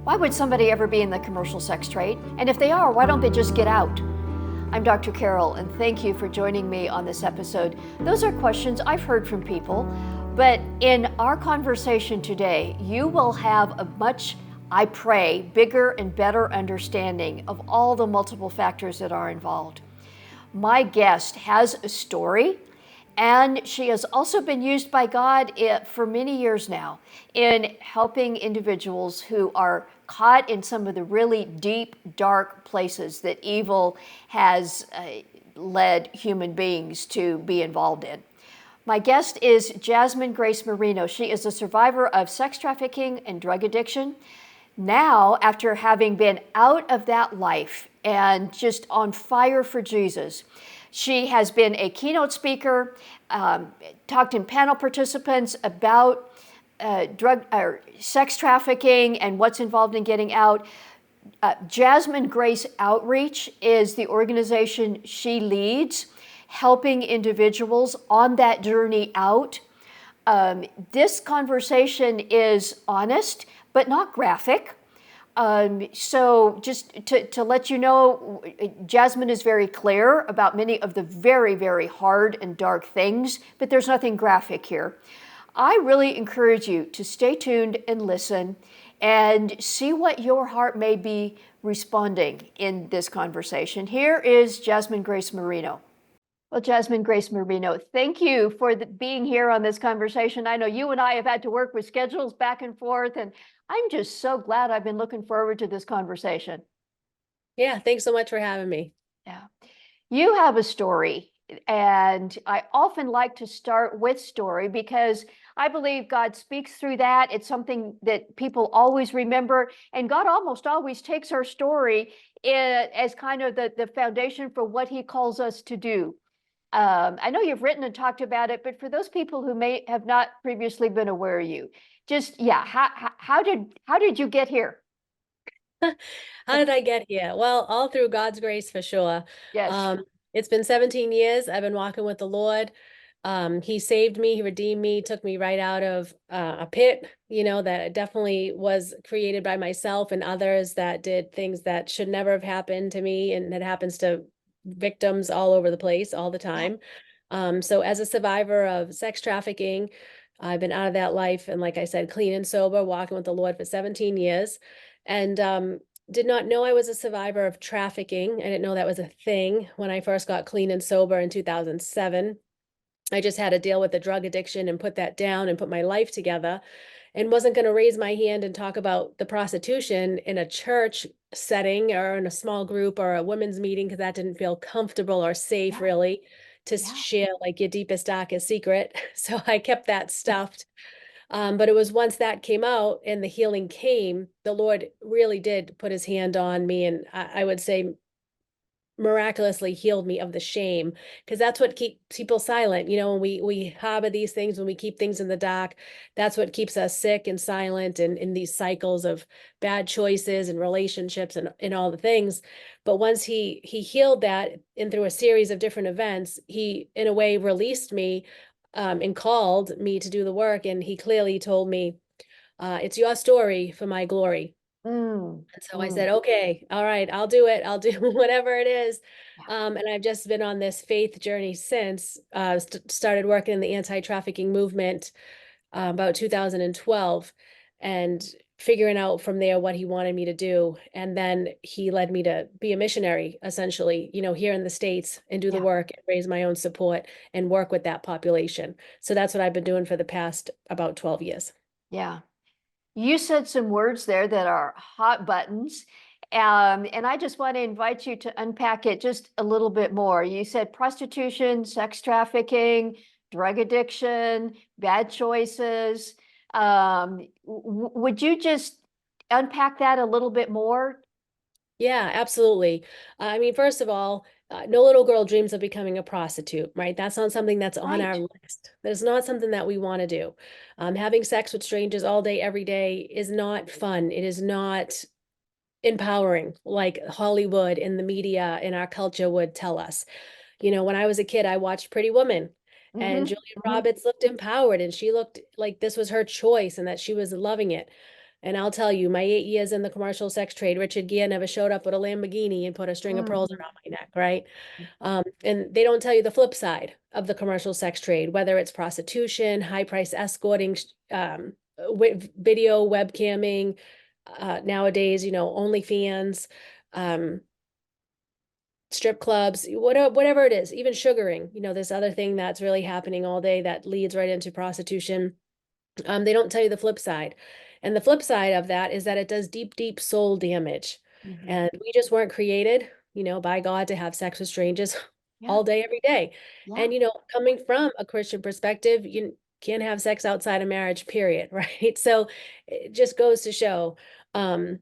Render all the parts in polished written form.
Why would somebody ever be in the commercial sex trade? And if they are, why don't they just get out? I'm Dr. Carol, and thank you for joining me on this episode. Those are questions I've heard from people, but in our conversation today, you will have a much, I pray, bigger and better understanding of all the multiple factors that are involved. My guest has a story, and she has also been used by God for many years now in helping individuals who are caught in some of the really deep, dark places that evil has led human beings to be involved in. My guest is Jasmine Grace Marino. She is a survivor of sex trafficking and drug addiction. Now, after having been out of that life and just on fire for Jesus, she has been a keynote speaker, talked in panel participants about drug or sex trafficking and what's involved in getting out. Jasmine Grace Outreach is the organization she leads, helping individuals on that journey out. This conversation is honest, but not graphic. So just to let you know, Jasmine is very clear about many of the very, very hard and dark things, but there's nothing graphic here. I really encourage you to stay tuned and listen and see what your heart may be responding in this conversation. Here is Jasmine Grace Marino. Well, Jasmine Grace Marino, thank you for being here on this conversation. I know you and I have had to work with schedules back and forth, and I'm just so glad. I've been looking forward to this conversation. Yeah, thanks so much for having me. Yeah. You have a story, and I often like to start with story because I believe God speaks through that. It's something that people always remember, and God almost always takes our story as kind of the foundation for what he calls us to do. I know you've written and talked about it, but for those people who may have not previously been aware of you, just how did you get here? How did I get here? Well, all through God's grace for sure. Yes. It's been 17 years. I've been walking with the Lord. He saved me, he redeemed me, took me right out of a pit, that definitely was created by myself and others that did things that should never have happened to me. And it happens to victims all over the place all the time. So as a survivor of sex trafficking, I've been out of that life. And like I said, clean and sober, walking with the Lord for 17 years. And did not know I was a survivor of trafficking. I didn't know that was a thing when I first got clean and sober in 2007. I just had to deal with the drug addiction and put that down and put my life together, and wasn't going to raise my hand and talk about the prostitution in a church setting or in a small group or a women's meeting, because that didn't feel comfortable or safe really to share like your deepest, darkest secret. So I kept that stuffed. But it was once that came out and the healing came, the Lord really did put his hand on me. And I would say miraculously healed me of the shame, because that's what keeps people silent. When we harbor these things, when we keep things in the dark, that's what keeps us sick and silent and in these cycles of bad choices and relationships and all the things. But once he healed that, and through a series of different events, he in a way released me and called me to do the work. And he clearly told me, it's your story for my glory. And so I said, okay, all right, I'll do it. I'll do whatever it is. And I've just been on this faith journey since. Started working in the anti-trafficking movement about 2012 and figuring out from there what he wanted me to do. And then he led me to be a missionary, essentially, here in the States, and do the work and raise my own support and work with that population. So that's what I've been doing for the past about 12 years. Yeah. You said some words there that are hot buttons. And I just want to invite you to unpack it just a little bit more. You said prostitution, sex trafficking, drug addiction, bad choices. Would you just unpack that a little bit more? Yeah, absolutely. I mean, first of all, no little girl dreams of becoming a prostitute, right? That's not something that's on our list. That is not something that we want to do. Having sex with strangers all day, every day is not fun. It is not empowering like Hollywood and the media and our culture would tell us. When I was a kid, I watched Pretty Woman, and Julia Roberts looked empowered, and she looked like this was her choice and that she was loving it. And I'll tell you, my 8 years in the commercial sex trade, Richard Gere never showed up with a Lamborghini and put a string of pearls Mm. around my neck, right? And they don't tell you the flip side of the commercial sex trade, whether it's prostitution, high price escorting, video webcamming, nowadays, OnlyFans, um, strip clubs, whatever it is, even sugaring, this other thing that's really happening all day that leads right into prostitution. They don't tell you the flip side. And the flip side of that is that it does deep, deep soul damage. Mhm. And we just weren't created, by God to have sex with strangers Yeah, all day, every day. yeah. And, coming from a Christian perspective, you can't have sex outside of marriage, period, right? So it just goes to show um,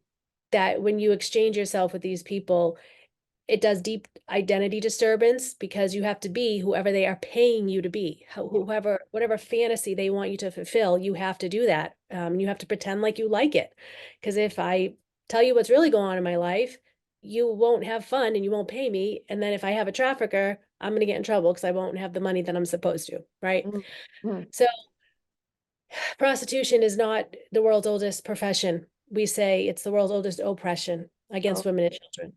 that when you exchange yourself with these people, it does deep identity disturbance because you have to be whoever they are paying you to be. Whoever, whatever fantasy they want you to fulfill, you have to do that. You have to pretend like you like it. Because if I tell you what's really going on in my life, you won't have fun and you won't pay me. And then if I have a trafficker, I'm going to get in trouble because I won't have the money that I'm supposed to, right? Mm, mm. So prostitution is not the world's oldest profession. We say it's the world's oldest oppression against Oh, women and children.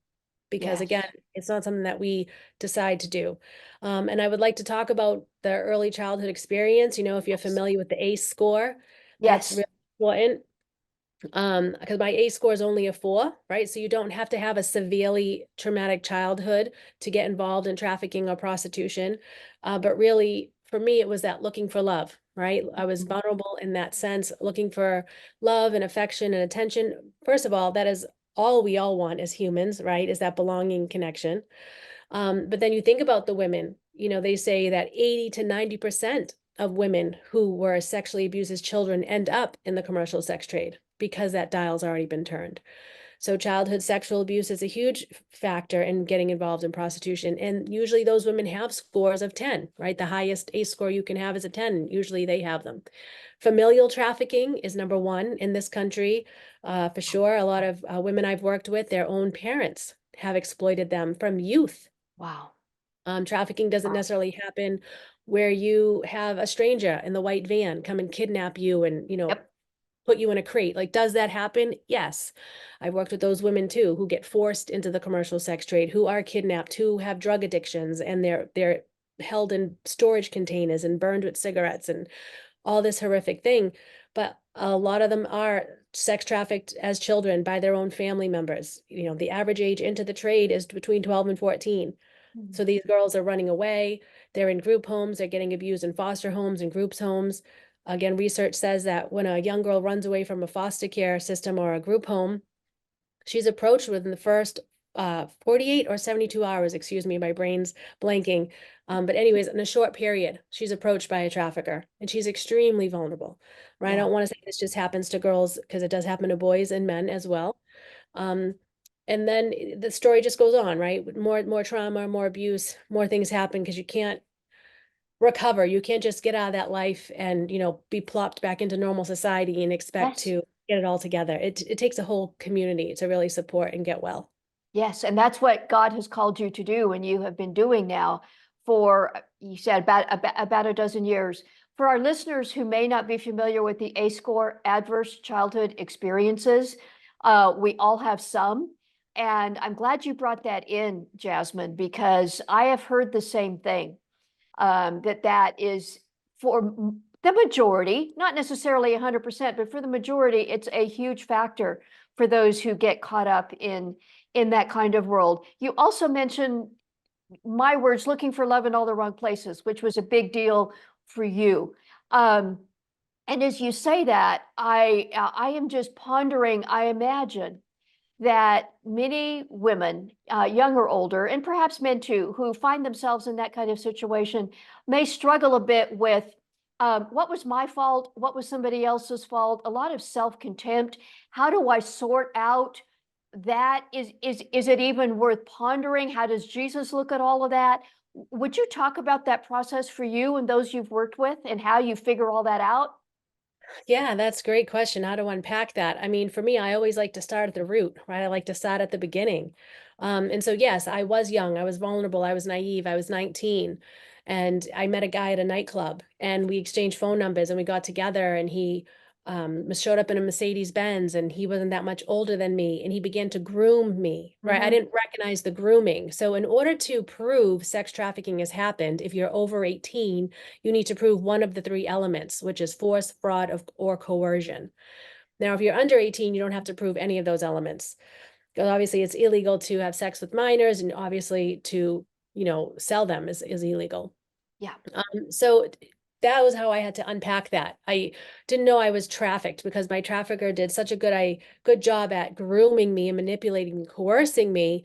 Because again, yes. it's not something that we decide to do. And I would like to talk about the early childhood experience. If you're Yes. familiar with the ACE score, that's Yes. really important. Because my ACE score is only a 4, right? So you don't have to have a severely traumatic childhood to get involved in trafficking or prostitution. But really, for me, it was that looking for love, right? I was Mhm. vulnerable in that sense, looking for love and affection and attention. First of all, that is all we all want as humans, right? Is that belonging connection. But then you think about the women, they say that 80 to 90% of women who were sexually abused as children end up in the commercial sex trade because that dial's already been turned. So childhood sexual abuse is a huge factor in getting involved in prostitution. And usually those women have scores of 10, right? The highest ACE score you can have is a 10. Usually they have them. Familial trafficking is number one in this country, for sure. A lot of women I've worked with, their own parents have exploited them from youth. Wow. Trafficking doesn't Wow. necessarily happen where you have a stranger in the white van come and kidnap you and, Yep. put you in a crate. Like, does that happen? Yes. I've worked with those women too who get forced into the commercial sex trade, who are kidnapped, who have drug addictions, and they're held in storage containers and burned with cigarettes and all this horrific thing. But a lot of them are sex trafficked as children by their own family members. The average age into the trade is between 12 and 14. Mhm. So these girls are running away. They're in group homes. They're getting abused in foster homes and groups homes. Again, research says that when a young girl runs away from a foster care system or a group home, she's approached within the first 48 or 72 hours, excuse me, my brain's blanking. But anyways, in a short period, she's approached by a trafficker and she's extremely vulnerable, right? I Yeah. don't want to say this just happens to girls because it does happen to boys and men as well. Um, and then the story just goes on, right? More trauma, more abuse, more things happen because you can't recover. You can't just get out of that life and, be plopped back into normal society and expect Yes. to get it all together. It takes a whole community to really support and get well. Yes. And that's what God has called you to do, and you have been doing now for, you said, about a dozen years. For our listeners who may not be familiar with the A score, adverse childhood experiences, we all have some. And I'm glad you brought that in, Jasmine, because I have heard the same thing. That is for the majority, not necessarily 100%, but for the majority, it's a huge factor for those who get caught up in that kind of world. You also mentioned my words, looking for love in all the wrong places, which was a big deal for you. Um, and as you say that, I am just pondering. I imagine that many women, young or older, and perhaps men too, who find themselves in that kind of situation may struggle a bit with what was my fault? What was somebody else's fault? A lot of self-contempt. How do I sort out that? Is it even worth pondering? How does Jesus look at all of that? Would you talk about that process for you and those you've worked with and how you figure all that out? Yeah, that's a great question. How to unpack that. I mean, for me, I always like to start at the root, right? I like to start at the beginning. And so, yes, I was young, I was vulnerable, I was naive, I was 19, and I met a guy at a nightclub and we exchanged phone numbers and we got together and he showed up in a Mercedes Benz, and he wasn't that much older than me, and he began to groom me, right? I Mm-hmm. didn't recognize the grooming. So in order to prove sex trafficking has happened, if you're over 18, you need to prove one of the three elements, which is force, fraud, or coercion. Now, if you're under 18, you don't have to prove any of those elements. Because obviously it's illegal to have sex with minors, and obviously to, sell them is illegal. Yeah. So that was how I had to unpack that. I didn't know I was trafficked because my trafficker did such a good job at grooming me and manipulating and coercing me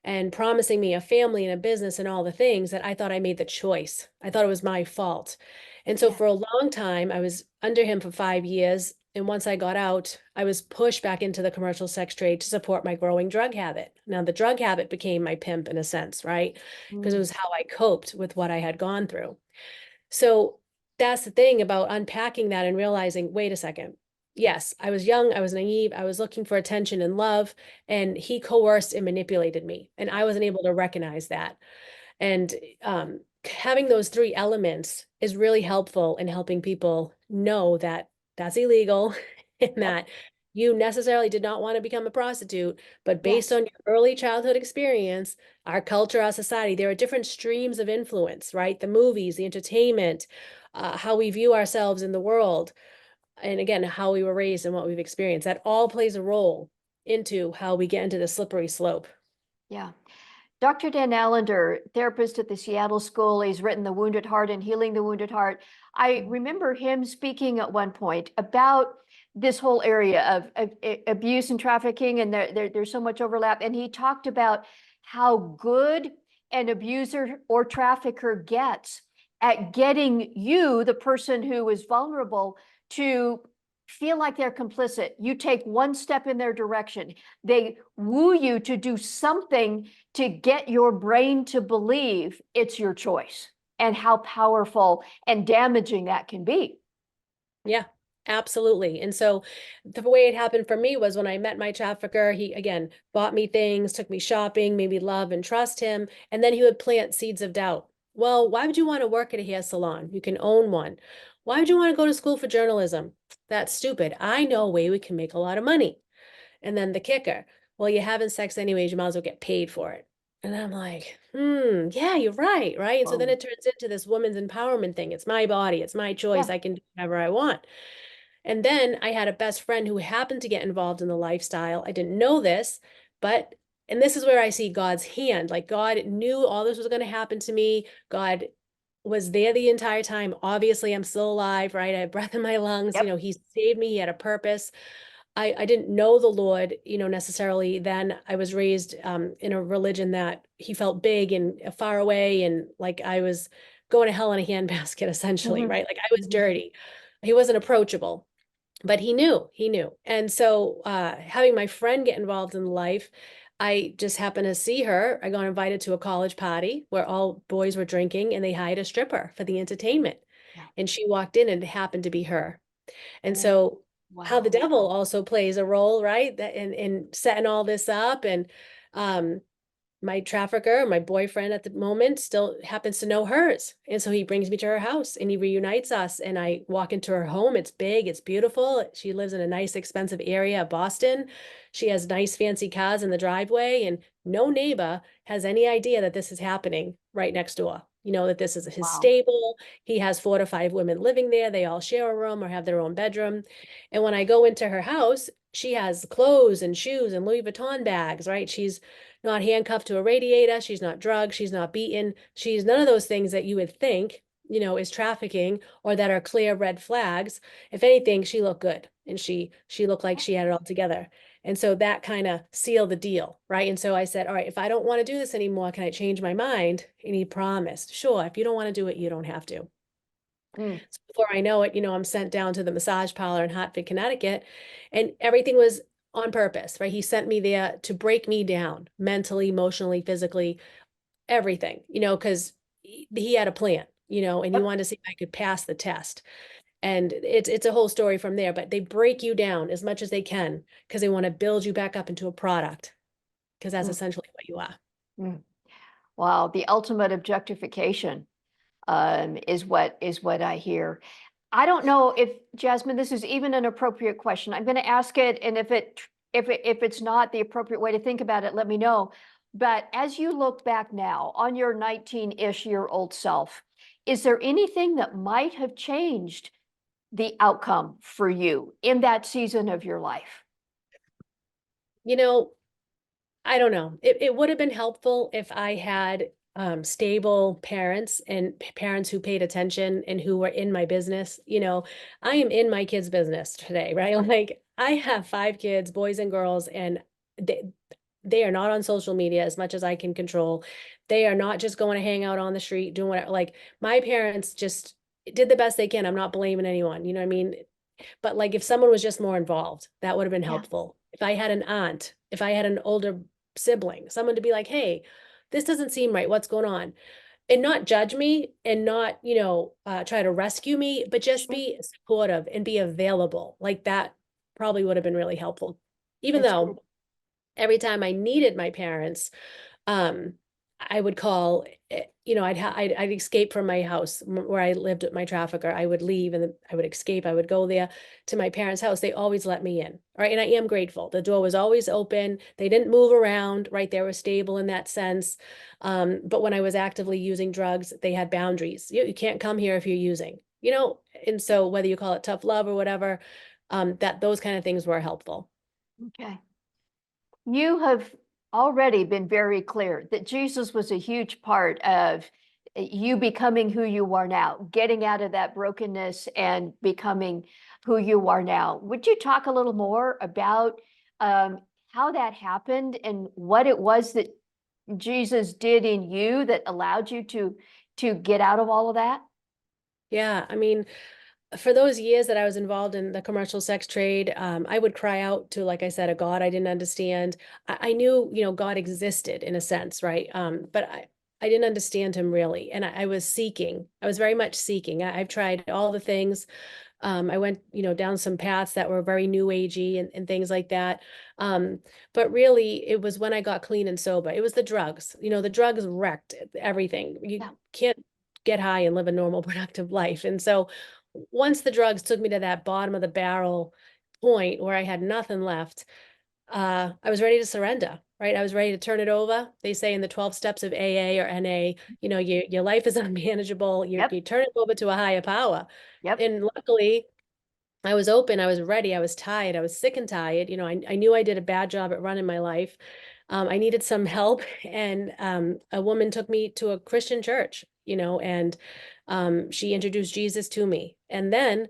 and promising me a family and a business and all the things that I thought I made the choice. I thought it was my fault. And so Yeah. for a long time, I was under him for 5 years. And once I got out, I was pushed back into the commercial sex trade to support my growing drug habit. Now, the drug habit became my pimp in a sense, right? Because it Mm. was how I coped with what I had gone through. So that's the thing about unpacking that and realizing, wait a second. Yes, I was young, I was naive, I was looking for attention and love, and he coerced and manipulated me. And I wasn't able to recognize that. And having those three elements is really helpful in helping people know that that's illegal and Yep. that you necessarily did not want to become a prostitute, but based Yes. on your early childhood experience, our culture, our society, there are different streams of influence, right? The movies, the entertainment, how we view ourselves in the world, and again, how we were raised and what we've experienced. That all plays a role into how we get into the slippery slope. Yeah. Dr. Dan Allender, therapist at the Seattle School, he's written The Wounded Heart and Healing the Wounded Heart. I remember him speaking at one point about this whole area of abuse and trafficking, and there's so much overlap. And he talked about how good an abuser or trafficker gets at getting you, the person who is vulnerable, to feel like they're complicit. You take one step in their direction. They woo you to do something to get your brain to believe it's your choice, and how powerful and damaging that can be. Yeah, absolutely. And so the way it happened for me was when I met my trafficker, he again bought me things, took me shopping, made me love and trust him. And then he would plant seeds of doubt. Well, why would you want to work at a hair salon? You can own one. Why would you want to go to school for journalism? That's stupid. I know a way we can make a lot of money. And then the kicker, well, you're having sex anyways, you might as well get paid for it. And I'm like, yeah, you're right, right? And so then Oh, it turns into this woman's empowerment thing. It's my body, it's my choice. yeah. I can do whatever I want. And then I had a best friend who happened to get involved in the lifestyle. I didn't know this, but, and this is where I see God's hand. Like God knew all this was going to happen to me. God was there the entire time. Obviously, I'm still alive, right? I have breath in my lungs. Yep. He saved me. He had a purpose. I didn't know the Lord, necessarily then. I was raised in a religion that he felt big and far away, and like I was going to hell in a handbasket, essentially, Mm-hmm. right? Like I was Mm-hmm. dirty. He wasn't approachable, but he knew. And so having my friend get involved in life, I just happened to see her. I got invited to a college party where all boys were drinking, and they hired a stripper for the entertainment. Yeah. And she walked in, and it happened to be her. And Oh, so how the wow. devil also plays a role, right? That in setting all this up. And um my trafficker, my boyfriend at the moment, still happens to know hers. And so he brings me to her house and he reunites us. And I walk into her home. It's big, it's beautiful. She lives in a nice, expensive area of Boston. She has nice, fancy cars in the driveway, and no neighbor has any idea that this is happening right next door. That this is his Wow. stable. He has 4 to 5 women living there. They all share a room or have their own bedroom. And when I go into her house, she has clothes and shoes and Louis Vuitton bags, right? She's not handcuffed to a radiator. She's not drugged. She's not beaten. She's none of those things that you would think, is trafficking or that are clear red flags. If anything, she looked good, and she looked like she had it all together. And so that kind of sealed the deal, right? And so I said, all right, if I don't want to do this anymore, can I change my mind? And he promised, sure, if you don't want to do it, you don't have to. Mm. So before I know it, I'm sent down to the massage parlor in Hartford, Connecticut, and everything was on purpose, right? He sent me there to break me down mentally, emotionally, physically, everything, because he had a plan, and he Yep. wanted to see if I could pass the test. And it's a whole story from there, but they break you down as much as they can because they want to build you back up into a product, because that's Mm. essentially what you are. Mm. Wow. The ultimate objectification is what I hear. I don't know if, Jasmine, this is even an appropriate question. I'm going to ask it, and if it's not the appropriate way to think about it, let me know. But as you look back now on your 19-ish year old self, is there anything that might have changed the outcome for you in that season of your life? You know, I don't know. It would have been helpful if I had stable parents and parents who paid attention and who were in my business. I am in my kids' business today, right? Like I have 5 kids, boys and girls, and they, they are not on social media as much as I can control. They are not just going to hang out on the street doing whatever. Like my parents just did the best they can. I'm not blaming anyone. You know what I mean? But like if someone was just more involved, that would have been Yeah, helpful. If I had an aunt, if I had an older sibling, someone to be like, hey, this doesn't seem right. What's going on? And not judge me and not, try to rescue me, but just sure. be supportive and be available. Like that probably would have been really helpful. Even That's good. though every time I needed my parents, um, I would call, I'd escape from my house where I lived with my trafficker. I would leave and then I would escape. I would go there to my parents' house. They always let me in. Right. And I am grateful. The door was always open. They didn't move around, right? They were stable in that sense. But when I was actively using drugs, they had boundaries. You can't come here if you're using, and so whether you call it tough love or whatever, that those kind of things were helpful. Okay. You have already been very clear that Jesus was a huge part of you becoming who you are now, getting out of that brokenness and becoming who you are now. Would you talk a little more about how that happened and what it was that Jesus did in you that allowed you to get out of all of that? Yeah. I mean, for those years that I was involved in the commercial sex trade, I would cry out to, like I said, a God I didn't understand. I knew, God existed in a sense, right? But I didn't understand him really. And I was seeking. I was very much seeking. I've tried all the things. I went, down some paths that were very new agey and things like that. Um, but really, it was when I got clean and sober. It was the drugs. The drugs wrecked everything. You Yeah. can't get high and live a normal, productive life. And so once the drugs took me to that bottom of the barrel point where I had nothing left, I was ready to surrender, right? I was ready to turn it over. They say in the 12 steps of AA or NA, your life is unmanageable. You Yep. turn it over to a higher power. Yep. And luckily, I was open, I was ready, I was tired, I was sick and tired. I knew I did a bad job at running my life. I needed some help, and a woman took me to a Christian church, and she introduced Jesus to me. And then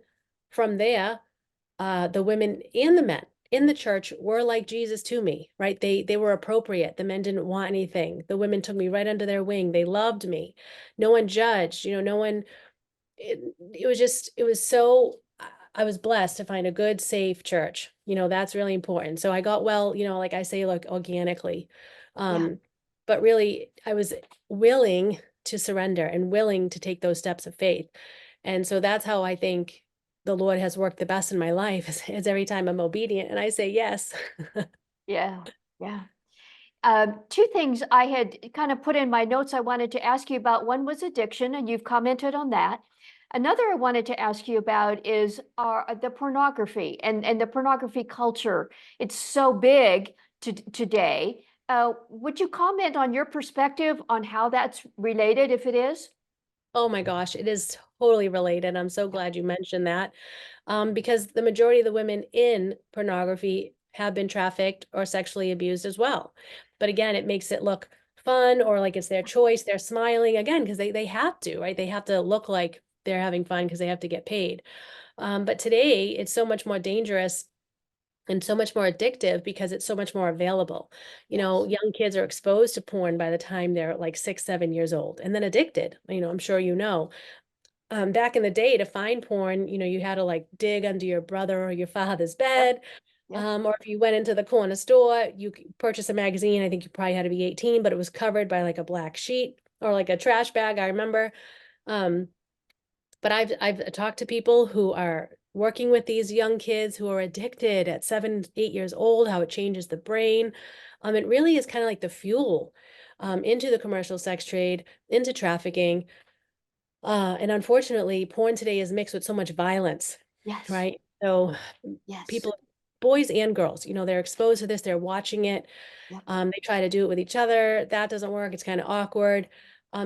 from there, the women and the men in the church were like Jesus to me, right? They were appropriate. The men didn't want anything. The women took me right under their wing. They loved me. No one judged, no one it was so I was blessed to find a good, safe church. That's really important. So I got well, like I say, like organically. Yeah. Um, but really I was willing to surrender and willing to take those steps of faith. And so that's how I think the Lord has worked the best in my life is every time I'm obedient and I say yes. Yeah. Yeah. Two things I had kind of put in my notes I wanted to ask you about. One was addiction, and you've commented on that. Another I wanted to ask you about is the pornography and the pornography culture. It's so big today. Would you comment on your perspective on how that's related, if it is? Oh my gosh, it is totally related. I'm so Yeah. glad you mentioned that. Because the majority of the women in pornography have been trafficked or sexually abused as well. But again, it makes it look fun or like it's their choice. They're smiling again because they have to, right? They have to look like they're having fun because they have to get paid. But today, it's so much more dangerous and so much more addictive because it's so much more available. Yes. Young kids are exposed to porn by the time they're like 6, 7 years old and then addicted. I'm sure back in the day to find porn, you had to like dig under your brother or your father's Yep. bed. Yep. Or if you went into the corner store, you could purchase a magazine. I think you probably had to be 18, but it was covered by like a black sheet or like a trash bag, I remember. Um, but I've talked to people who are working with these young kids who are addicted at 7, 8 years old, how it changes the brain. It really is kind of like the fuel into the commercial sex trade, into trafficking. And unfortunately, porn today is mixed with so much violence, Yes. right? So Yes. people, boys and girls, they're exposed to this, they're watching it. Yep. They try to do it with each other. That doesn't work. It's kind of awkward.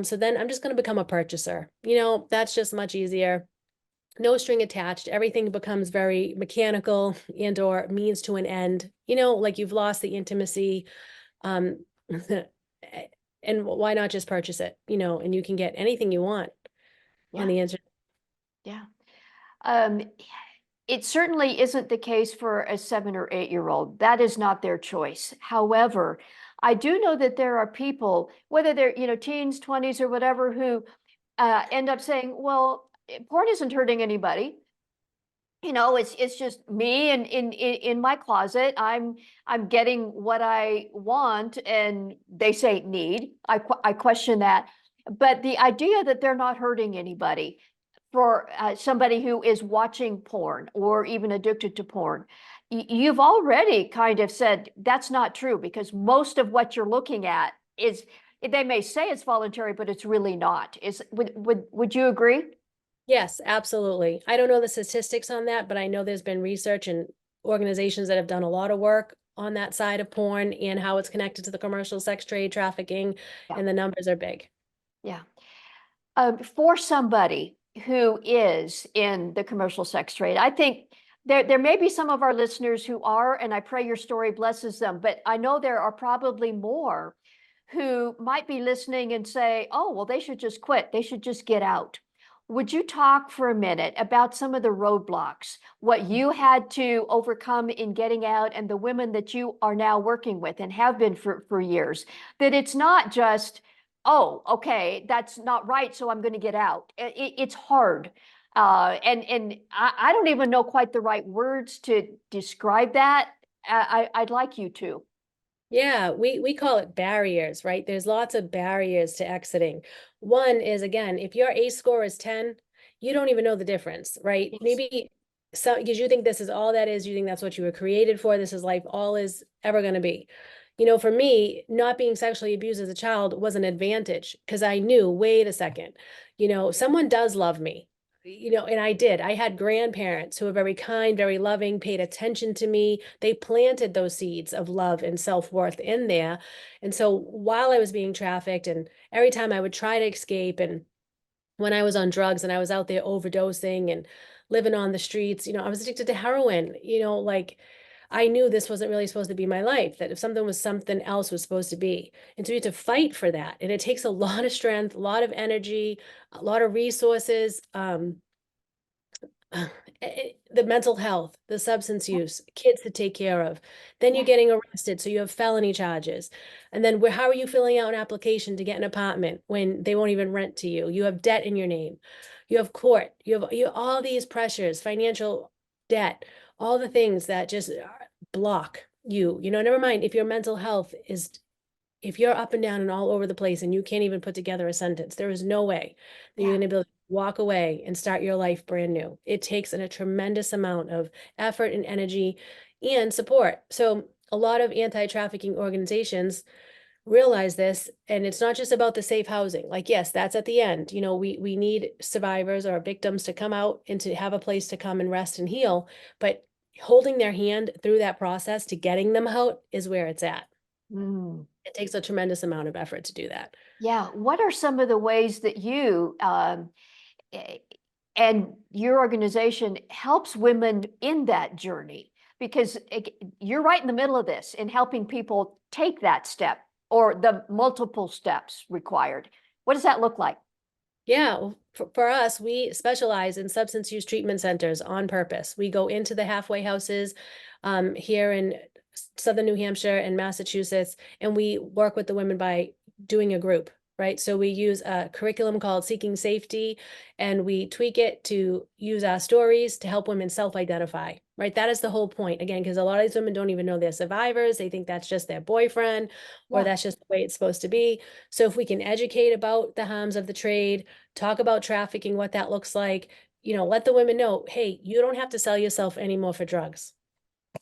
So then I'm just going to become a purchaser. That's just much easier. No string attached. Everything becomes very mechanical and or means to an end. Like you've lost the intimacy. Um, and why not just purchase it? And you can get anything you want on Yeah. the internet. Yeah. Um, it certainly isn't the case for a 7 or 8-year-old. That is not their choice. However, I do know that there are people, whether they're, teens, 20s, or whatever, who end up saying, well, porn isn't hurting anybody. It's just me and in my closet. I'm getting what I want, and they say need. I question that, but the idea that they're not hurting anybody for somebody who is watching porn or even addicted to porn, you've already kind of said that's not true, because most of what you're looking at is, they may say it's voluntary, but it's really not. Would you agree? Yes, absolutely. I don't know the statistics on that, but I know there's been research and organizations that have done a lot of work on that side of porn and how it's connected to the commercial sex trade, trafficking, Yeah. and the numbers are big. Yeah. For somebody who is in the commercial sex trade, I think there may be some of our listeners who are, and I pray your story blesses them, but I know there are probably more who might be listening and say, oh, well, they should just quit. They should just get out. Would you talk for a minute about some of the roadblocks, what you had to overcome in getting out, and the women that you are now working with and have been for years? That it's not just, oh, okay, that's not right, so I'm going to get out. It's hard. And I don't even know quite the right words to describe that. I'd like you to. Yeah, we call it barriers, right? There's lots of barriers to exiting. One is, again, if your ACE score is 10, you don't even know the difference, right? Yes. Maybe so because you think this is all that is, you think that's what you were created for, this is life all is ever going to be. For me, not being sexually abused as a child was an advantage because I knew, wait a second, someone does love me. And I did. I had grandparents who were very kind, very loving, paid attention to me. They planted those seeds of love and self-worth in there. And so while I was being trafficked, and every time I would try to escape, and when I was on drugs and I was out there overdosing and living on the streets, I was addicted to heroin, like I knew this wasn't really supposed to be my life, that if something was, something else was supposed to be. And so you have to fight for that. And it takes a lot of strength, a lot of energy, a lot of resources. The mental health, the substance use, kids to take care of. Then you're Yeah. getting arrested, so you have felony charges. And then how are you filling out an application to get an apartment when they won't even rent to you? You have debt in your name. You have court. You have all these pressures, financial debt, all the things that just block you. Never mind if your mental health is, if you're up and down and all over the place and you can't even put together a sentence, there is no way that you're Yeah. going to be able to walk away and start your life brand new. It takes a tremendous amount of effort and energy and support. So a lot of anti-trafficking organizations realize this, and it's not just about the safe housing. Like, yes, that's at the end. We need survivors or victims to come out and to have a place to come and rest and heal, but holding their hand through that process to getting them out is where it's at. Mm. It takes a tremendous amount of effort to do that. Yeah. What are some of the ways that you eh, and your organization helps women in that journey? Because you're right in the middle of this in helping people take that step or the multiple steps required. What does that look like? Yeah, well, for us, we specialize in substance use treatment centers on purpose. We go into the halfway houses here in Southern New Hampshire and Massachusetts, and we work with the women by doing a group, right? So we use a curriculum called Seeking Safety, and we tweak it to use our stories to help women self-identify, right? That is the whole point. Again, because a lot of these women don't even know they're survivors. They think that's just their boyfriend, or Yeah. that's just the way it's supposed to be. So if we can educate about the harms of the trade, talk about trafficking, what that looks like, let the women know, hey, you don't have to sell yourself anymore for drugs.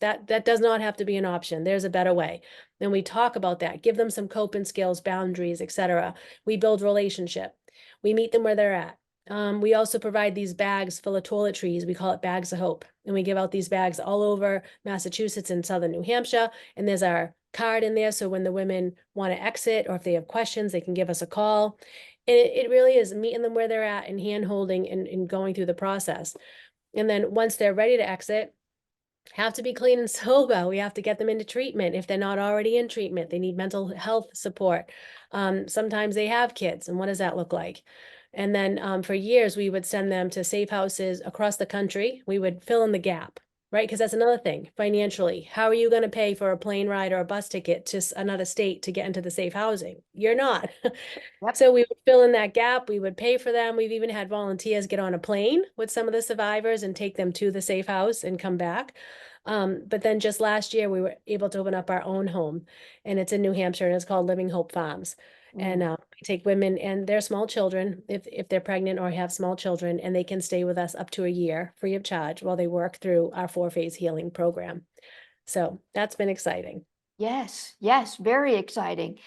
That does not have to be an option. There's a better way. Then we talk about that, give them some coping skills, boundaries, etc. We build relationship. We meet them where they're at. We also provide these bags full of toiletries. We call it Bags of Hope. And we give out these bags all over Massachusetts and southern New Hampshire. And there's our card in there. So when the women want to exit or if they have questions, they can give us a call. And it really is meeting them where they're at and hand holding and going through the process. And then once they're ready to exit, have to be clean and sober. We have to get them into treatment. If they're not already in treatment, they need mental health support. Sometimes they have kids, and what does that look like? And then for years, we would send them to safe houses across the country. We would fill in the gap, right? Because that's another thing financially. How are you going to pay for a plane ride or a bus ticket to another state to get into the safe housing? You're not. Yep. So we would fill in that gap. We would pay for them. We've even had volunteers get on a plane with some of the survivors and take them to the safe house and come back. But then just last year, we were able to open up our own home, and it's in New Hampshire, and it's called Living Hope Farms. And Mm. we take women and their small children, if they're pregnant or have small children, and they can stay with us up to a year free of charge while they work through our 4-phase healing program. So that's been exciting. Yes, yes, very exciting.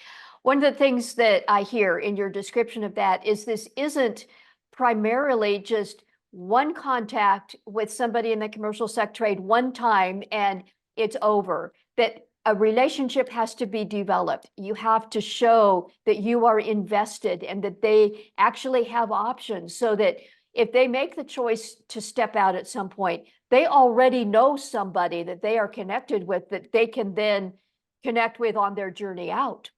One of the things that I hear in your description of that is this isn't primarily just one contact with somebody in the commercial sex trade one time and it's over. That a relationship has to be developed. You have to show that you are invested and that they actually have options so that if they make the choice to step out at some point, they already know somebody that they are connected with that they can then connect with on their journey out.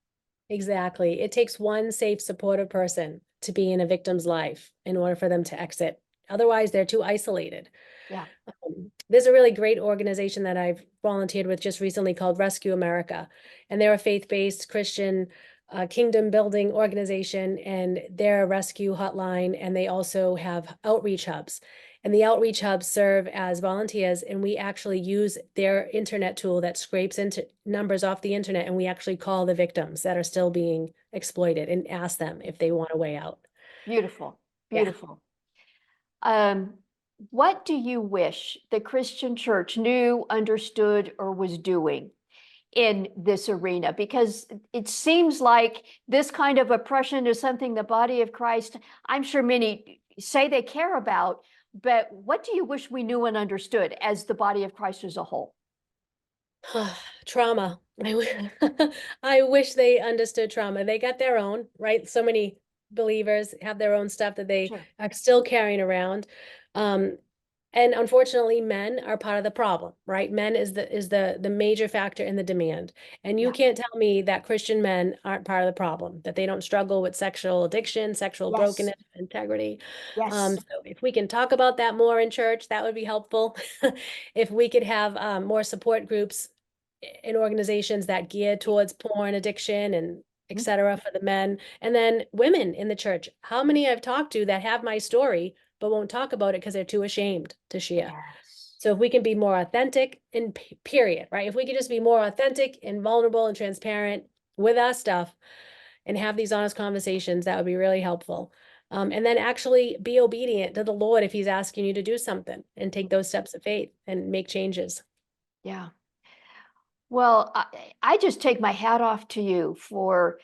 Exactly. It takes one safe, supportive person to be in a victim's life in order for them to exit. Otherwise, they're too isolated. Yeah. There's a really great organization that I've volunteered with just recently called Rescue America, and they're a faith-based Christian kingdom building organization, and they're a rescue hotline, and they also have outreach hubs. And the outreach hubs serve as volunteers, and we actually use their internet tool that scrapes into numbers off the internet, and we actually call the victims that are still being exploited and ask them if they want a way out. Beautiful. Yeah. Beautiful. Um, what do you wish the Christian church knew, understood, or was doing in this arena? Because it seems like this kind of oppression is something the body of Christ, I'm sure many say they care about, but what do you wish we knew and understood as the body of Christ as a whole? Trauma. I wish they understood trauma. They got their own, right? So many believers have their own stuff that they Sure. are still carrying around. Um, and unfortunately, men are part of the problem, right? Men is the major factor in the demand. And you Yeah. can't tell me that Christian men aren't part of the problem, that they don't struggle with sexual addiction, sexual Yes. brokenness, integrity. Yes. So if we can talk about that more in church, that would be helpful. If we could have more support groups in organizations that gear towards porn addiction and et Mhm. cetera for the men, and then women in the church. How many I've talked to that have my story but won't talk about it because they're too ashamed to share. Yes. So if we can be more authentic in period, right? If we could just be more authentic and vulnerable and transparent with our stuff and have these honest conversations, that would be really helpful. And then actually be obedient to the Lord if he's asking you to do something and take those steps of faith and make changes. Yeah. Well, I just take my hat off to you for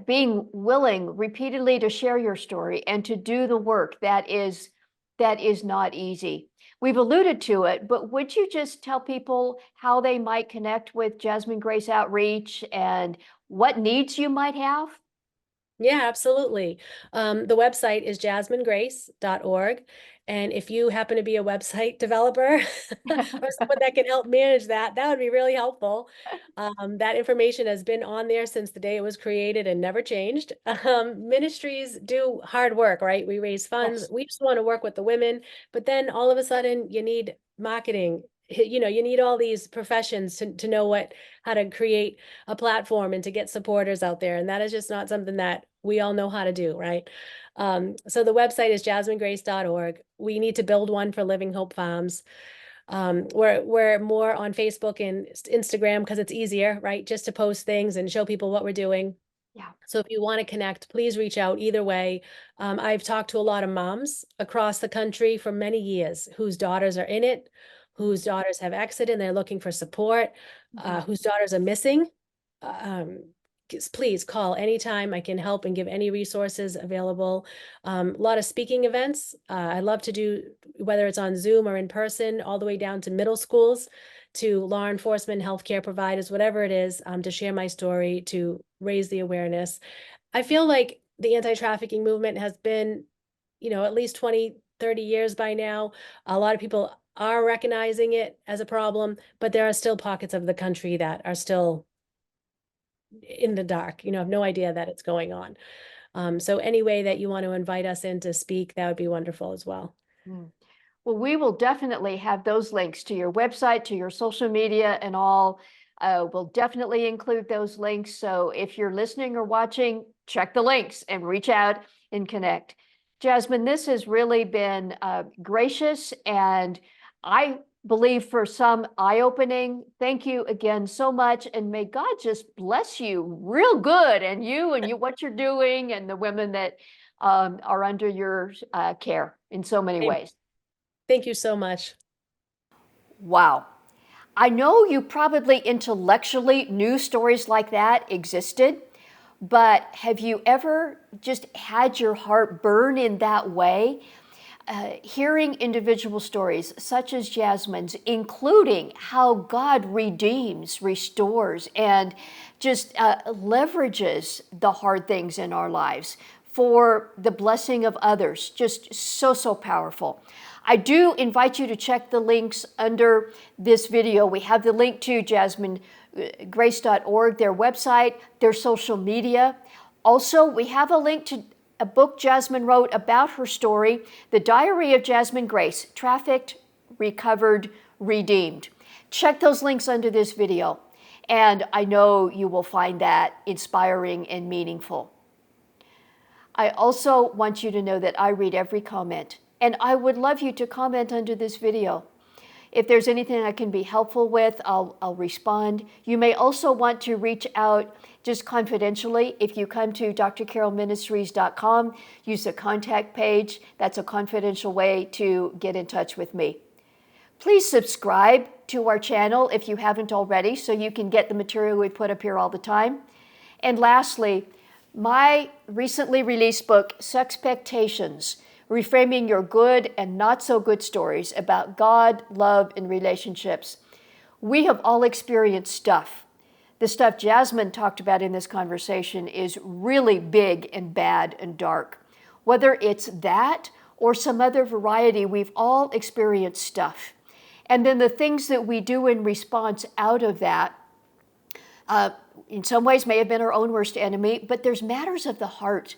being willing repeatedly to share your story and to do the work that is not easy. We've alluded to it, but would you just tell people how they might connect with Jasmine Grace Outreach and what needs you might have? Yeah, absolutely. The website is jasminegrace.org. And if you happen to be a website developer or someone that can help manage that, that would be really helpful. That information has been on there since the day it was created and never changed. Ministries do hard work, right? We raise funds. Yes. We just want to work with the women, but then all of a sudden you need marketing. You need all these professions to know how to create a platform and to get supporters out there. And that is just not something that we all know how to do, right? So the website is jasminegrace.org. We need to build one for Living Hope Farms. We're more on Facebook and Instagram because it's easier, right? Just to post things and show people what we're doing. Yeah. So if you want to connect, please reach out either way. I've talked to a lot of moms across the country for many years whose daughters are in it, whose daughters have exited and they're looking for support, Mhm. whose daughters are missing. Um, please call anytime. I can help and give any resources available. A lot of speaking events. I love to do, whether it's on Zoom or in person, all the way down to middle schools, to law enforcement, healthcare providers, whatever it is, to share my story, to raise the awareness. I feel like the anti-trafficking movement has been, at least 20, 30 years by now. A lot of people are recognizing it as a problem, but there are still pockets of the country that are still in the dark, have no idea that it's going on. So any way that you want to invite us in to speak, that would be wonderful as well. Mm. Well, we will definitely have those links to your website, to your social media and all. We'll definitely include those links. So if you're listening or watching, check the links and reach out and connect. Jasmine, this has really been gracious and I believe for some eye-opening. Thank you again so much. And may God just bless you real good, and you what you're doing and the women that are under your care in so many ways. Thank you so much. Wow. I know you probably intellectually knew stories like that existed, but have you ever just had your heart burn in that way? Hearing individual stories such as Jasmine's, including how God redeems, restores, and just leverages the hard things in our lives for the blessing of others, just so powerful. I do invite you to check the links under this video. We have the link to JasmineGrace.org, their website, their social media. Also, we have a link to a book Jasmine wrote about her story, The Diary of Jasmine Grace, Trafficked, Recovered, Redeemed. Check those links under this video, and I know you will find that inspiring and meaningful. I also want you to know that I read every comment, and I would love you to comment under this video. If there's anything I can be helpful with, I'll respond. You may also want to reach out just confidentially. If you come to drcarolministries.com, use the contact page. That's a confidential way to get in touch with me. Please subscribe to our channel if you haven't already, so you can get the material we put up here all the time. And lastly, my recently released book, Sexpectations, Reframing Your Good and Not So Good Stories About God, Love, and Relationships. We have all experienced stuff. The stuff Jasmine talked about in this conversation is really big and bad and dark. Whether it's that or some other variety, we've all experienced stuff. And then the things that we do in response out of that, in some ways may have been our own worst enemy, but there's matters of the heart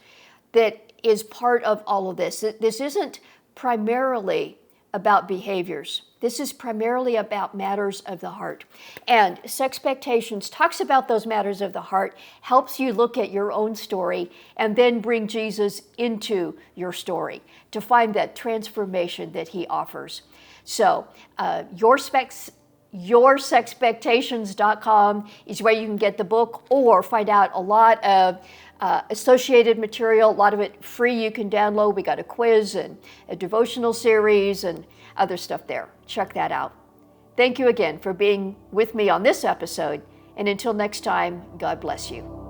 that is part of all of this. This isn't primarily about behaviors. This is primarily about matters of the heart. And Sexpectations talks about those matters of the heart, helps you look at your own story, and then bring Jesus into your story to find that transformation that he offers. So yoursexpectations.com is where you can get the book or find out a lot of associated material, a lot of it free you can download. We got a quiz and a devotional series and other stuff there. Check that out. Thank you again for being with me on this episode. And until next time, God bless you.